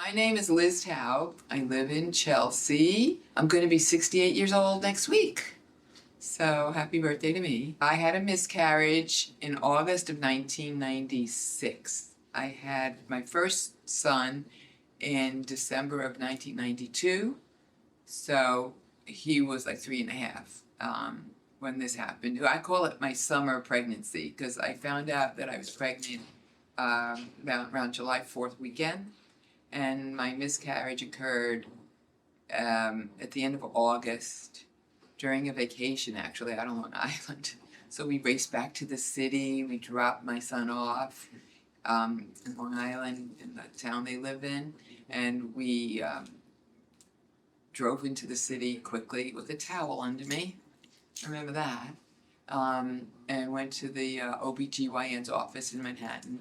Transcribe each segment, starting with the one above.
My name is Liz Taub. I live in Chelsea. I'm going to be 68 years old next week. So happy birthday to me. I had a miscarriage in August of 1996. I had my first son in December of 1992. So he was like 3.5 when this happened. I call it my summer pregnancy because I found out that I was pregnant around July 4th weekend. And my miscarriage occurred at the end of August during a vacation, actually, out on Long Island. So we raced back to the city. We dropped my son off in Long Island, in the town they live in. And we drove into the city quickly with a towel under me. I remember that. And went to the OBGYN's office in Manhattan.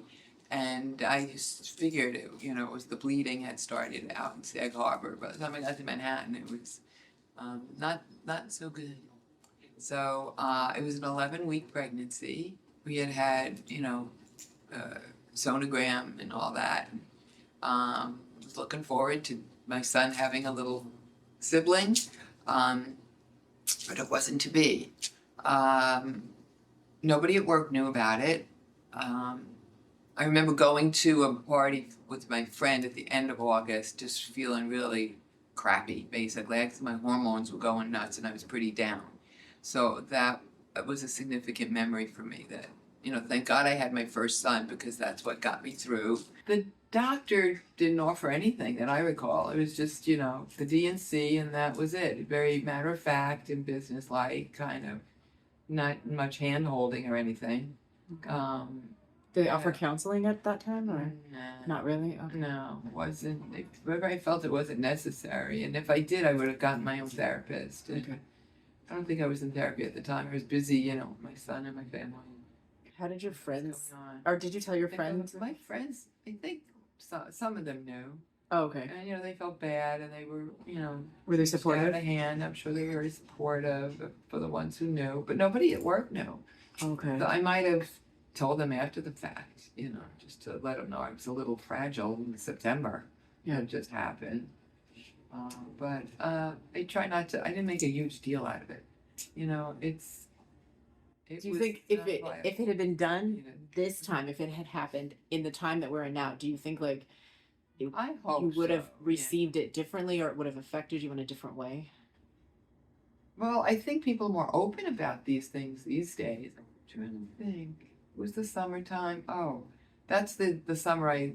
And I just figured, it was the bleeding had started out in Sag Harbor. By the time I got to Manhattan, it was not so good. So it was an 11-week pregnancy. We had sonogram and all that. Was looking forward to my son having a little sibling, but it wasn't to be. Nobody at work knew about it. I remember going to a party with my friend at the end of August, just feeling really crappy, basically. My hormones were going nuts and I was pretty down. So that was a significant memory for me that, thank God I had my first son because that's what got me through. The doctor didn't offer anything that I recall. It was just, the D&C and that was it. Very matter of fact and business-like, kind of not much hand-holding or anything. Okay. Did they offer counseling at that time, or not really? Okay. No, it wasn't. I felt it wasn't necessary, and if I did, I would have gotten my own therapist. Okay. I don't think I was in therapy at the time. I was busy, with my son and my family. How did your friends, or did you tell your friends? My friends, I think some of them knew. Oh, okay. And they felt bad, and they were, were they supportive? Out of hand. I'm sure they were very supportive for the ones who knew, but nobody at work knew. Okay. So I might have told them after the fact, just to let them know I was a little fragile in September. It just happened. But I try not to, I didn't make a huge deal out of it. Do you think if it had been done this time, if it had happened in the time that we're in now, do you think you would have received it differently, or it would have affected you in a different way? Well, I think people are more open about these things these days. I'm trying to think. It was the summertime. Oh, that's the summer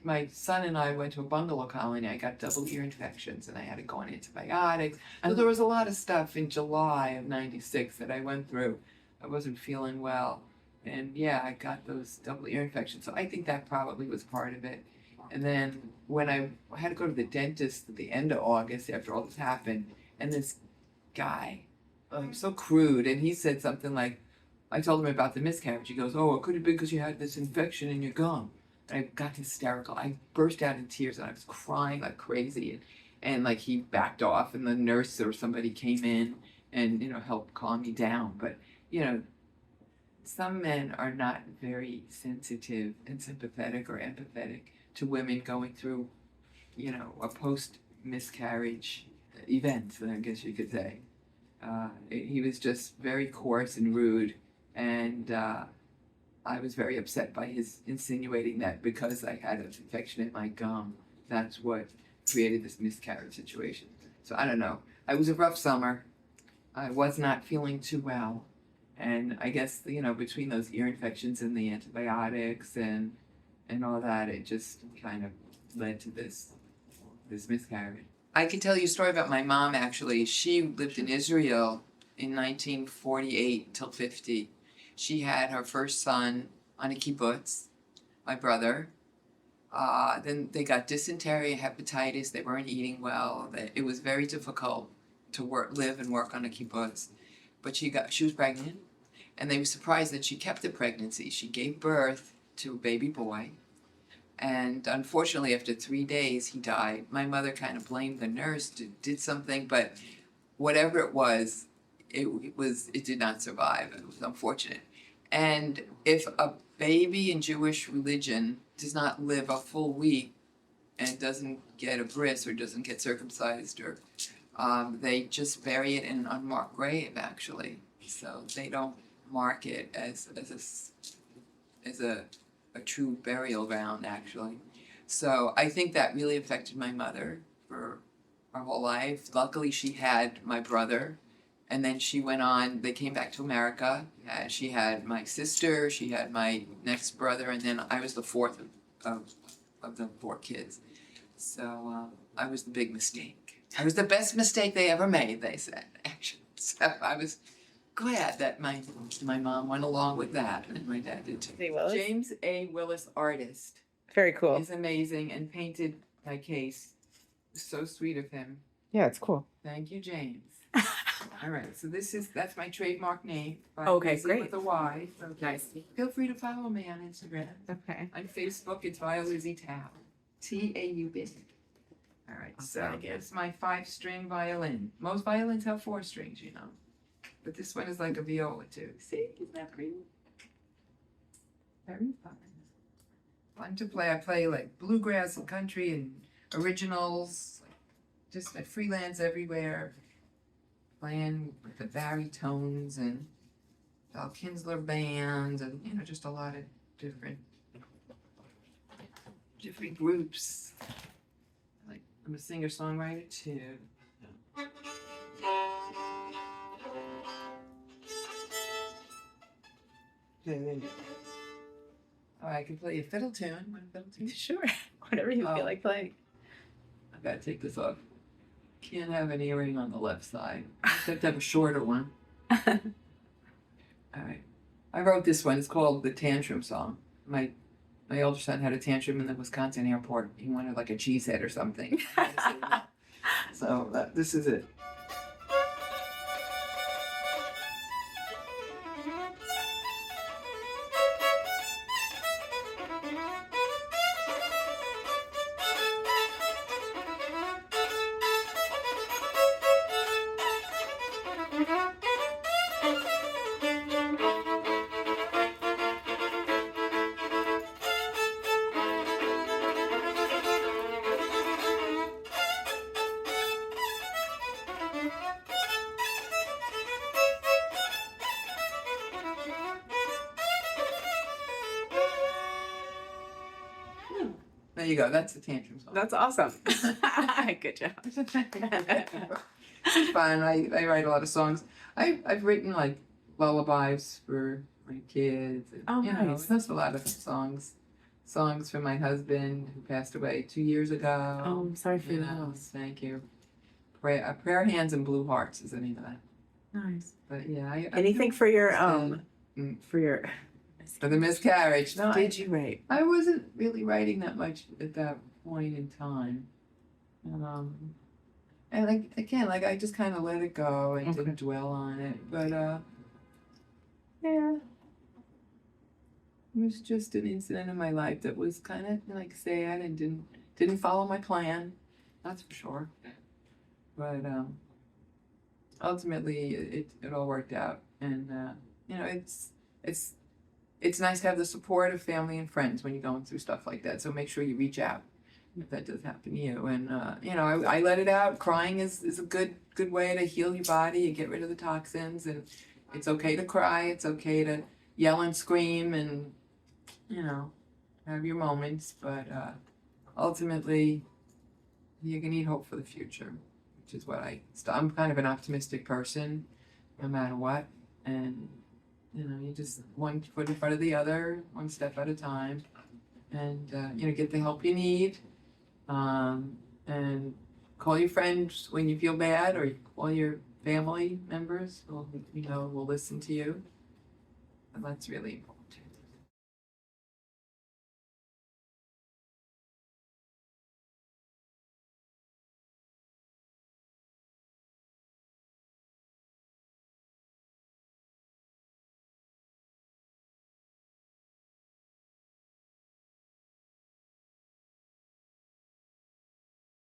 my son and I went to a bungalow colony. I got double ear infections and I had to go on antibiotics. So there was a lot of stuff in July of 96 that I went through. I wasn't feeling well. And I got those double ear infections. So I think that probably was part of it. And then when I had to go to the dentist at the end of August after all this happened, and this guy, so crude, and he said something like, I told him about the miscarriage. He goes, "Oh, it could have been because you had this infection in your gum." And I got hysterical. I burst out in tears and I was crying like crazy. And he backed off, and the nurse or somebody came in and, helped calm me down. But, some men are not very sensitive and sympathetic or empathetic to women going through, a post-miscarriage event, I guess you could say. He was just very coarse and rude. And I was very upset by his insinuating that because I had an infection in my gum, that's what created this miscarriage situation. So I don't know. It was a rough summer. I was not feeling too well. And I guess, between those ear infections and the antibiotics and all that, it just kind of led to this miscarriage. I can tell you a story about my mom, actually. She lived in Israel in 1948 till 50. She had her first son on a kibbutz, my brother. Then they got dysentery, hepatitis. They weren't eating well. It was very difficult to live and work on a kibbutz. But she was pregnant, and they were surprised that she kept the pregnancy. She gave birth to a baby boy, and unfortunately, after 3 days, he died. My mother kind of blamed the nurse, did something, but whatever it was, it did not survive. It was unfortunate. And if a baby in Jewish religion does not live a full week, and doesn't get a bris or doesn't get circumcised, or they just bury it in an unmarked grave, actually. So they don't mark it as a true burial ground, actually. So I think that really affected my mother for her whole life. Luckily, she had my brother, and then she went on. They came back to America. She had my sister. She had my next brother, and then I was the fourth of the 4 kids. So I was the big mistake. I was the best mistake they ever made, they said, actually. So I was glad that my mom went along with that, and my dad did too. James A. Willis, artist. Very cool. He's amazing and painted my case. So sweet of him. Yeah, it's cool. Thank you, James. All right, so that's my trademark name. Okay, great. With a Y. So Nice. feel free to follow me on Instagram. Okay. On Facebook, it's Via Lizzie Taub. Taub. All right, so it's my 5-string violin. Most violins have 4 strings, you know. But this one is like a viola too. See, isn't that pretty? Very fun. Fun to play. I play like bluegrass and country and originals. Just I freelance everywhere. Playing with the baritones and Val Kinsler band, and just a lot of different groups. I'm a singer-songwriter too. Oh, I can play a fiddle tune. Want a fiddle tune? Sure. Whatever you feel like playing. I gotta take this off. Can't have an earring on the left side. I have to have a shorter one. All right. I wrote this one. It's called the Tantrum Song. My older son had a tantrum in the Wisconsin airport. He wanted like a cheesehead or something. So this is it. There you go. That's the tantrum song. That's awesome. Good job. It's fun. I write a lot of songs. I've written like lullabies for my kids. And, nice. That's a lot of songs for my husband who passed away 2 years ago. Oh, I'm sorry for your loss. Thank you. Prayer Hands and Blue Hearts is the name of that. Nice. But yeah, anything for your for the miscarriage. No, did you write? I wasn't really writing that much at that point in time. And I just kind of let it go and didn't dwell on it. But yeah, it was just an incident in my life that was kind of like sad and didn't follow my plan. That's for sure. But ultimately, it all worked out, and it's nice to have the support of family and friends when you're going through stuff like that. So make sure you reach out if that does happen to you. And I let it out. Crying is a good way to heal your body and get rid of the toxins. And it's okay to cry. It's okay to yell and scream and have your moments. But ultimately, you can need hope for the future, which is what I'm kind of an optimistic person, no matter what. And you just one foot in front of the other, one step at a time, and get the help you need, and call your friends when you feel bad, or call your family members. We'll listen to you, and that's really important.